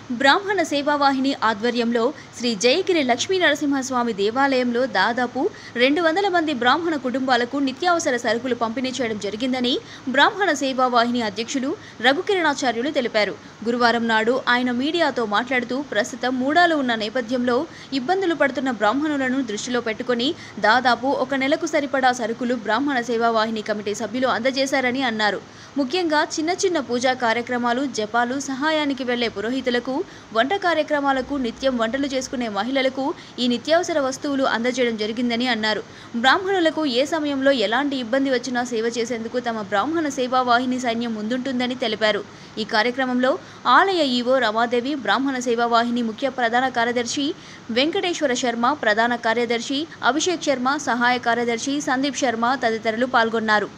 బ్రాహ్మణ సేవావాహిని ఆధ్వర్యంలో శ్రీ జయగిరి లక్ష్మీ నరసింహస్వామి దేవాలయంలో దాదాపు 200 మంది బ్రాహ్మణ కుటుంబాలకు నిత్యావసర సరుకులు పంపిణీ చేయడం జరిగిందని బ్రాహ్మణ సేవావాహిని అధ్యక్షులు రఘుకిరణాచార్యులు తెలిపారు. గురువారం నాడు ఆయన మీడియాతో మాట్లాడుతూ ప్రస్తుతం మూడాలు ఉన్న నేపథ్యంలో ఇబ్బందులు పడుతున్న బ్రాహ్మణులను దృష్టిలో పెట్టుకుని దాదాపు ఒక నెలకు సరిపడా సరుకులు బ్రాహ్మణ సేవావాహిని కమిటీ సభ్యులు అందజేశారని అన్నారు. ముఖ్యంగా చిన్న చిన్న పూజా కార్యక్రమాలు, జపాలు, సహాయానికి వెళ్లే పురోహితులకు, వంట కార్యక్రమాలకు, నిత్యం వంటలు చేసుకునే మహిళలకు ఈ నిత్యావసర వస్తువులు అందజేయడం జరిగిందని అన్నారు. బ్రాహ్మణులకు ఏ సమయంలో ఎలాంటి ఇబ్బంది వచ్చినా సేవ చేసేందుకు తమ బ్రాహ్మణ సేవావాహిని సైన్యం ముందుంటుందని తెలిపారు. ఈ కార్యక్రమంలో ఆలయ ఈవో రమాదేవి, బ్రాహ్మణ సేవావాహిని ముఖ్య ప్రధాన కార్యదర్శి వెంకటేశ్వర శర్మ, ప్రధాన కార్యదర్శి అభిషేక్ శర్మ, సహాయ కార్యదర్శి సందీప్ శర్మ తదితరులు పాల్గొన్నారు.